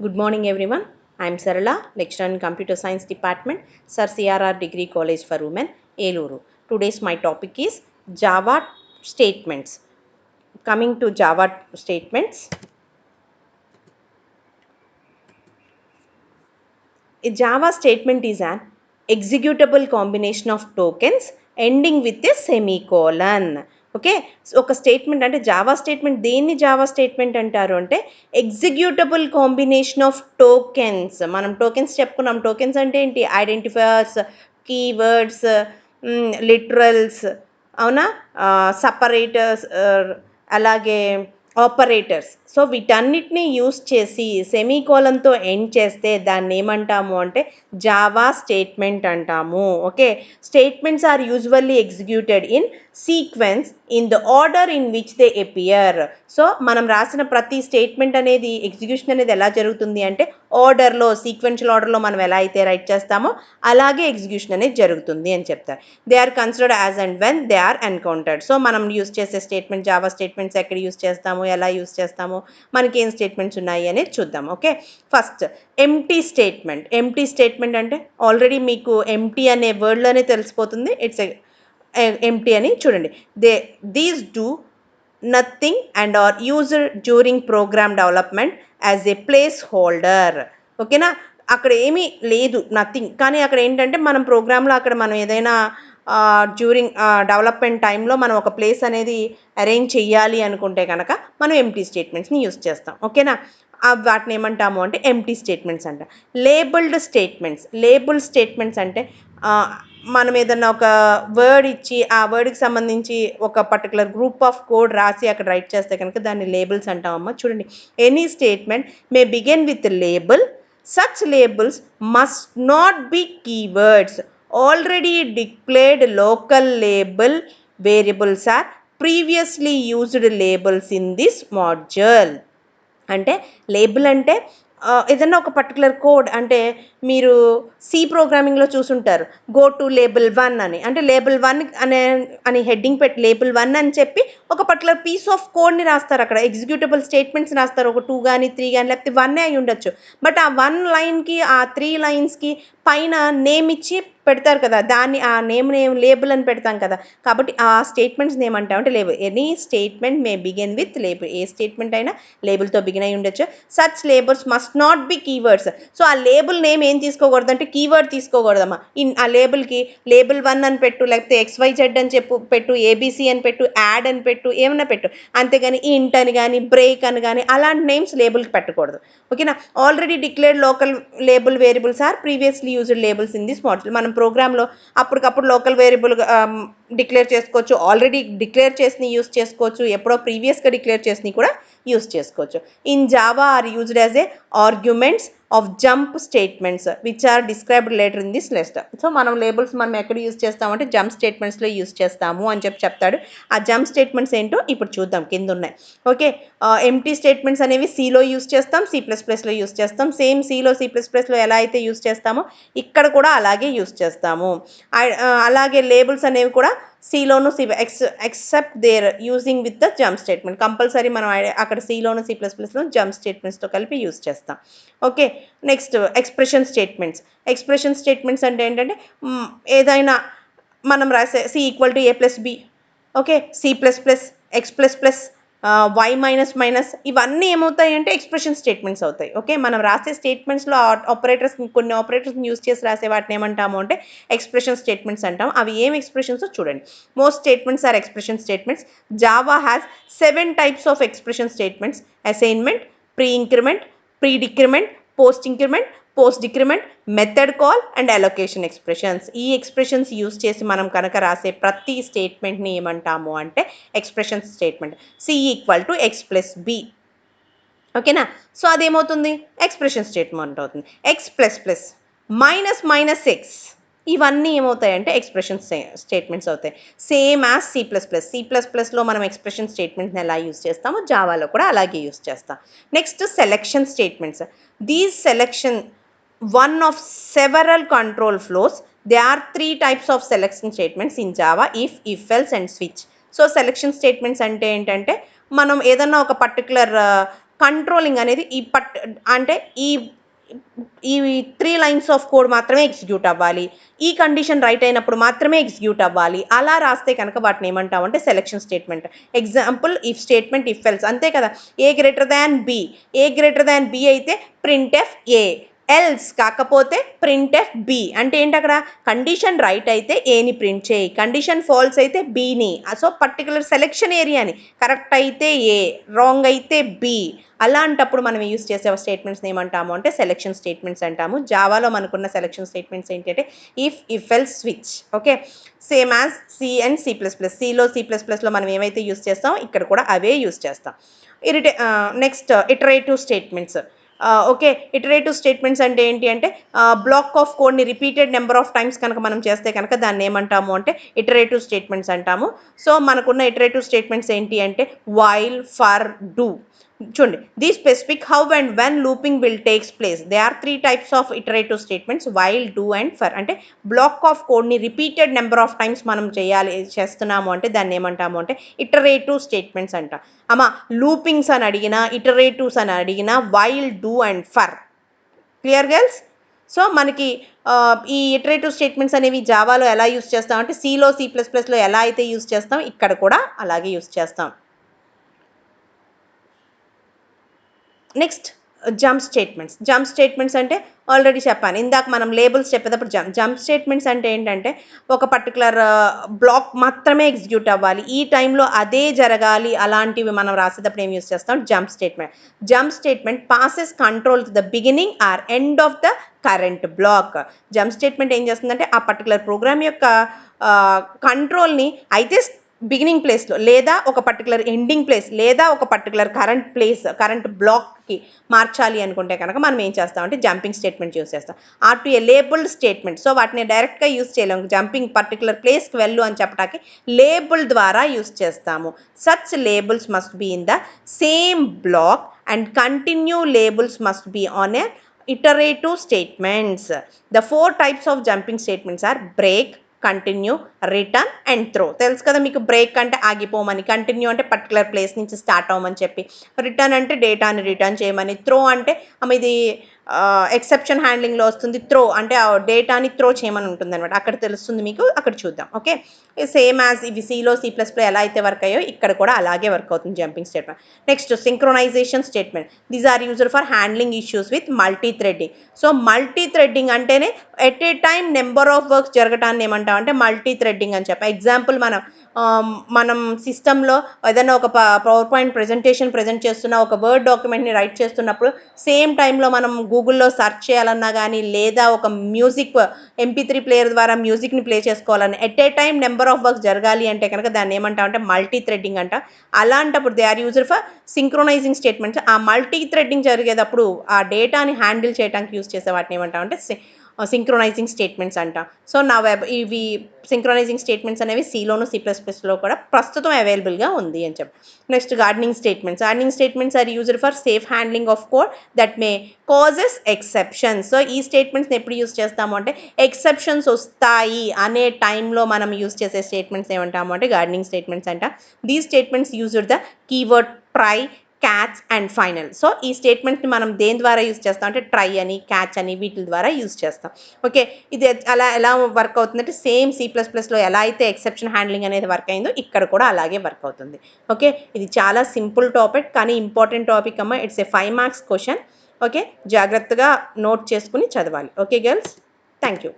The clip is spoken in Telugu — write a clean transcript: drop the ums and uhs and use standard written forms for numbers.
Good morning, everyone. I am Sarala, lecturer in Computer Science Department, Sir CRR Degree College for Women, Eluru. Today's my topic is Java statements. Coming to Java statements, a Java statement is an executable combination of tokens ending with a semicolon. Okay, ఒక స్టేట్మెంట్ అంటే జావా స్టేట్మెంట్ దేన్ని జావా స్టేట్మెంట్ అంటారు అంటే ఎగ్జిక్యూటబుల్ కాంబినేషన్ ఆఫ్ టోకెన్స్. మనం టోకెన్స్ చెప్పుకున్నాం. టోకెన్స్ అంటే ఏంటి? ఐడెంటిఫైయర్స్, కీవర్డ్స్, లిటరల్స్, అవునా, సపరేటర్స్, అలాగే ఆపరేటర్స్. సో వీటన్నిటిని యూస్ చేసి సెమీకోలన్తో ఎండ్ చేస్తే దాన్ని ఏమంటాము అంటే జావా స్టేట్మెంట్ అంటాము. Okay, statements are usually executed in sequence in the order in which they appear. So మనం రాసిన ప్రతి స్టేట్మెంట్ అనేది ఎగ్జిక్యూషన్ అనేది ఎలా జరుగుతుంది అంటే ఆర్డర్లో, సీక్వెన్షియల్ ఆర్డర్లో మనం ఎలా అయితే రైట్ చేస్తామో అలాగే ఎగ్జిక్యూషన్ అనేది జరుగుతుంది అని చెప్తారు. They are considered as and when they are encountered. So మనం యూస్ చేసే స్టేట్మెంట్, జావా స్టేట్మెంట్స్ ఎక్కడ యూస్ చేస్తాము, ఎలా యూస్ చేస్తాము, మనకి ఏం స్టేట్మెంట్స్ ఉన్నాయి అనేది చూద్దాం. Okay, first empty statement. Empty statement అంటే ఆల్రెడీ మీకు ఎంప్టీ అనే వర్డ్లోనే తెలిసిపోతుంది. ఇట్స్ ఎంప్టీ అని. చూడండి, these do nothing and are used during program development as a placeholder. ఓకేనా, అక్కడ ఏమీ లేదు, నథింగ్. కానీ అక్కడ ఏంటంటే మనం ప్రోగ్రాంలో అక్కడ మనం ఏదైనా డ్యూరింగ్ డెవలప్మెంట్ టైంలో మనం ఒక ప్లేస్ అనేది అరేంజ్ చేయాలి అనుకుంటే కనుక మనం ఎంప్టీ స్టేట్మెంట్స్ని యూస్ చేస్తాం. ఓకేనా, వాటిని ఏమంటాము అంటే ఎంప్టీ స్టేట్మెంట్స్ అంట. Labelled statements. లేబుల్డ్ స్టేట్మెంట్స్ అంటే మనం ఏదన్నా ఒక వర్డ్ ఇచ్చి ఆ వర్డ్కి సంబంధించి ఒక పర్టికులర్ గ్రూప్ ఆఫ్ కోడ్ రాసి అక్కడ రైట్ చేస్తే కనుక దాన్ని లేబుల్స్ అంటామమ్మా. చూడండి, any statement may begin with label. Such labels must not be keywords. Already declared local label variables or previously used labels in this module. అంటే లేబుల్ అంటే ఏదన్నా ఒక పర్టికులర్ కోడ్. అంటే మీరు సి ప్రోగ్రామింగ్లో చూసుంటారు, గో టు లేబుల్ 1 అని. అంటే లేబుల్ 1 అని హెడ్డింగ్ పెట్టి లేబుల్ 1 అని చెప్పి ఒక పర్టికులర్ పీస్ ఆఫ్ కోడ్ని రాస్తారు. అక్కడ ఎగ్జిక్యూటబుల్ స్టేట్మెంట్స్ రాస్తారు. ఒక 2 కానీ 3 కానీ లేకపోతే 1 అయి ఉండొచ్చు. బట్ ఆ 1 లైన్కి, ఆ 3 లైన్స్కి పైన నేమ్ ఇచ్చి పెడతారు కదా, దాన్ని ఆ నేమ్ లేబుల్ అని పెడతాం కదా. కాబట్టి ఆ స్టేట్మెంట్స్ నేమ్ అంటామంటే label. Any statement may begin with label. ఏ స్టేట్మెంట్ అయినా లేబుల్తో బిగిన్ అయి ఉండొచ్చు. Such labels must not be keywords. So ఆ లేబుల్ నేమ్ ఏం తీసుకోకూడదు అంటే కీవర్డ్ తీసుకోకూడదమ్మా. ఆ లేబుల్కి లేబుల్ 1 అని పెట్టు, లేకపోతే XYZ అని పెట్టు, ABC అని పెట్టు, యాడ్ అని పెట్టు, ఏమన్నా పెట్టు. అంతేగాని ఇంట్ అని కానీ, బ్రేక్ అని కానీ అలాంటి నేమ్స్ లేబుల్కి పెట్టకూడదు. ఓకేనా, already declared local label variables or previously used labels in this module. మనం ప్రోగ్రాంలో అప్పటికప్పుడు లోకల్ వేరియబుల్ డిక్లేర్ చేసుకోవచ్చు, ఆల్రెడీ డిక్లేర్ చేసి యూస్ చేసుకోవచ్చు, ఎప్పుడో ప్రీవియస్గా డిక్లేర్ చేసి కూడా యూస్ చేసుకోవచ్చు. In Java are used as a arguments of jump statements which are described later in this list. So మనం లేబుల్స్ మనం ఎక్కడ యూస్ చేస్తామంటే జంప్ స్టేట్మెంట్స్లో యూస్ చేస్తాము అని చెప్తాడు. ఆ జంప్ స్టేట్మెంట్స్ ఏంటో ఇప్పుడు చూద్దాం, కింద ఉన్నాయి. ఓకే, ఎంప్టీ స్టేట్మెంట్స్ అనేవి సిలో యూస్ చేస్తాం, C++లో యూస్ చేస్తాం. సేమ్ సిలో, C++లో ఎలా అయితే యూస్ చేస్తామో ఇక్కడ కూడా అలాగే యూస్ చేస్తాము. అలాగే లేబుల్స్ అనేవి కూడా సిలోను except there using with the jump statement. Compulsory మనం అక్కడ సిలోను, C++లో జంప్ స్టేట్మెంట్స్తో కలిపి యూస్ చేస్తాం. Okay, next expression statements. Expression statements అంటే ఏంటంటే ఏదైనా మనం రాసే C = A+B, okay, C++, X++, Y minus ఇవన్నీ ఏమవుతాయి అంటే ఎక్స్ప్రెషన్ స్టేట్మెంట్స్ అవుతాయి. ఓకే, మనం రాసే స్టేట్మెంట్స్లో కొన్ని ఆపరేటర్స్ని యూస్ చేసి రాసే వాటిని ఏమంటాము అంటే ఎక్స్ప్రెషన్ స్టేట్మెంట్స్ అంటాం. అవి ఏం ఎక్స్ప్రెషన్స్ చూడండి. Most statements are expression statements. Java has 7 types of expression statements: assignment, pre-increment, pre-decrement, post-increment, post-decrement, method call and allocation expressions. ఈ ఎక్స్ప్రెషన్స్ యూస్ చేసి మనం కనుక రాసే ప్రతి స్టేట్మెంట్ని ఏమంటాము అంటే ఎక్స్ప్రెషన్ స్టేట్మెంట్. C = X+B. ఓకేనా, సో అదేమవుతుంది ఎక్స్ప్రెషన్ స్టేట్మెంట్ అవుతుంది. X++, -(-x) ఇవన్నీ ఏమవుతాయంటే ఎక్స్ప్రెషన్ స్టేట్మెంట్స్ అవుతాయి. సేమ్ యాజ్ C++లో మనం ఎక్స్ప్రెషన్ స్టేట్మెంట్ని ఎలా యూస్ చేస్తామో జావాలో కూడా అలాగే యూస్ చేస్తాం. Next selection statements. These selection one of several control flows. There are 3 types of selection statements in Java: if else and switch. So selection statements అంటే ఏంటంటే మనం ఏదన్నా ఒక పర్టికులర్ కంట్రోలింగ్ అనేది అంటే ఈ 3 లైన్స్ ఆఫ్ కోడ్ మాత్రమే ఎగ్జిక్యూట్ అవ్వాలి, ఈ కండిషన్ రైట్ అయినప్పుడు మాత్రమే ఎగ్జిక్యూట్ అవ్వాలి, అలా రాస్తే కనుక వాటిని ఏమంటామంటే selection statement. Example if statement, if else, అంతే కదా. ఏ గ్రేటర్ దాన్ బి అయితే ప్రింట్ ఎఫ్ ఏ, ఎల్స్ కాకపోతే ప్రింట్ ఎఫ్ బి. అంటే ఏంటి, అక్కడ కండిషన్ రైట్ అయితే ఏని ప్రింట్ చేయి, కండిషన్ ఫాల్స్ అయితే బిని. సో పర్టికులర్ సెలెక్షన్ ఏరియాని కరెక్ట్ అయితే ఏ, రాంగ్ అయితే బి, అలాంటప్పుడు మనం యూస్ చేసే స్టేట్మెంట్స్ ఏమంటాము అంటే సెలెక్షన్ స్టేట్మెంట్స్ అంటాము. జావాలో మనకున్న సెలెక్షన్ స్టేట్మెంట్స్ ఏంటంటే if else switch. Okay, same as C and C++. సిలో C++లో మనం ఏమైతే యూస్ చేస్తాం ఇక్కడ కూడా అవే యూస్ చేస్తాం. Next iterative statements. Okay, iterative statements అంటే ఏంటి అంటే బ్లాక్ ఆఫ్ కోడ్ని రిపీటెడ్ నెంబర్ ఆఫ్ టైమ్స్ కనుక మనం చేస్తే కనుక దాన్ని ఏమంటాము అంటే ఇటరేటివ్ స్టేట్మెంట్స్ అంటాము. సో మనకున్న ఇటరేటివ్ స్టేట్మెంట్స్ ఏంటి అంటే వైల్, ఫర్, డూ. చూడండి, the specific how and when looping will takes place. They are 3 types of iterative statements, while, do and for. అంటే బ్లాక్ ఆఫ్ కోడ్ని రిపీటెడ్ నెంబర్ ఆఫ్ టైమ్స్ మనం చేస్తున్నాము అంటే దాన్ని ఏమంటాము అంటే ఇటరేటివ్ స్టేట్మెంట్స్ అంట. అమ్మా లూపింగ్స్ అని అడిగినా, ఇటరేటివ్స్ అని అడిగినా while, do and for. Clear girls? So మనకి ఈ ఇటరేటివ్ స్టేట్మెంట్స్ అనేవి జావాలో ఎలా యూస్ చేస్తాం అంటే సిలో C++లో ఎలా అయితే యూస్ చేస్తాం ఇక్కడ కూడా అలాగే యూస్ చేస్తాం. Next jump statements. Jump statements అంటే ఆల్రెడీ చెప్పాను ఇందాక మనం లేబుల్స్ చెప్పేటప్పుడు. జంప్ స్టేట్మెంట్స్ అంటే ఏంటంటే ఒక పర్టికులర్ బ్లాక్ మాత్రమే ఎగ్జిక్యూట్ అవ్వాలి, ఈ టైంలో అదే జరగాలి, అలాంటివి మనం రాసేటప్పుడు ఏం యూస్ చేస్తాం jump statement. Jump statement passes control to the beginning or end of the current block. Jump statement ఏం చేస్తుందంటే ఆ పర్టికులర్ ప్రోగ్రామ్ యొక్క కంట్రోల్ని అయితే బిగినింగ్ ప్లేస్లో లేదా ఒక పర్టికులర్ ఎండింగ్ ప్లేస్ లేదా ఒక పర్టికులర్ కరెంట్ బ్లాక్కి మార్చాలి అనుకుంటే కనుక మనం ఏం చేస్తామంటే జంపింగ్ స్టేట్మెంట్ యూస్ చేస్తాం. Or to a labelled statement. So వాటిని డైరెక్ట్గా యూస్ చేయలేము, జంపింగ్ పర్టికులర్ ప్లేస్కి వెళ్ళు అని చెప్పడానికి లేబుల్ ద్వారా యూస్ చేస్తాము. Such labels must be in the same block and continue labels must be on a iterative statements. The 4 types of jumping statements are break, continue, return and throw. తెలుసు కదా మీకు, బ్రేక్ అంటే ఆగిపోమని, కంటిన్యూ అంటే పర్టికులర్ ప్లేస్ నుంచి స్టార్ట్ అవ్వమని చెప్పి, రిటర్న్ అంటే డేటాని రిటర్న్ చేయమని, త్రో అంటే ఇది ఎక్సెప్షన్ హ్యాండ్లింగ్లో వస్తుంది, త్రో అంటే డేటాని త్రో చేయమని ఉంటుంది అనమాట. అక్కడ తెలుస్తుంది మీకు, అక్కడ చూద్దాం. ఓకే, సేమ్ యాజ్ ఇవి సిలో C++లో ఎలా అయితే వర్క్ అయ్యో ఇక్కడ కూడా అలాగే వర్క్ అవుతుంది jumping statement. Next synchronization statement. These are used for handling issues with multi threading. So multi threading అంటేనే at a time number of works జరగటాన్ని ఏమంటాం అంటే మల్టీ థ్రెడ్డింగ్ అని చెప్పి. ఎగ్జాంపుల్ మనం సిస్టంలో ఏదైనా ఒక పవర్ పాయింట్ ప్రజెంట్ చేస్తున్న, ఒక వర్డ్ డాక్యుమెంట్ని రైట్ చేస్తున్నప్పుడు సేమ్ టైంలో మనం గూగుల్లో సెర్చ్ చేయాలన్నా కానీ లేదా ఒక మ్యూజిక్ MP3 ప్లేయర్ ద్వారా మ్యూజిక్ని ప్లే చేసుకోవాలని at a time number of works జరగాలి అంటే కనుక దాన్ని ఏమంటాం అంటే మల్టీ థ్రెడ్డింగ్ అంట. అలాంటప్పుడు they are used for synchronizing statements. ఆ మల్టీ థ్రెడ్డింగ్ జరిగేటప్పుడు ఆ డేటాని హ్యాండిల్ చేయడానికి యూజ్ చేసే వాటిని ఏమంటాం అంటే సింక్రొనైజింగ్ స్టేట్మెంట్స్ అంట. సో ఇవి సింక్రొనైజింగ్ స్టేట్మెంట్స్ అనేవి సిలోను C++లో కూడా ప్రస్తుతం అవైలబుల్గా ఉంది అని చెప్పి. Next gardening statements. Gardening statements are used for safe handling of code that may causes exceptions. So ఈ స్టేట్మెంట్స్ని ఎప్పుడు యూజ్ చేస్తాము అంటే ఎక్సెప్షన్స్ వస్తాయి అనే టైంలో మనం యూజ్ చేసే స్టేట్మెంట్స్ ఏమంటాము అంటే గార్డెనింగ్ స్టేట్మెంట్స్ అంట. These statements used the keyword try, catch and final. So ఈ స్టేట్మెంట్ని మనం దేని ద్వారా యూజ్ చేస్తాం అంటే ట్రై అని, క్యాచ్ అని వీటి ద్వారా యూజ్ చేస్తాం. ఓకే, ఇది ఎలా వర్క్ అవుతుందంటే సేమ్ C++లో ఎలా అయితే ఎక్సెప్షన్ హ్యాండ్లింగ్ అనేది వర్క్ అయిందో ఇక్కడ కూడా అలాగే వర్క్ అవుతుంది. ఓకే, ఇది చాలా సింపుల్ టాపిక్ కానీ ఇంపార్టెంట్ టాపిక్ అమ్మ. It's a 5 marks question. Okay, జాగ్రత్తగా నోట్ చేసుకుని చదవాలి. Okay girls, thank you.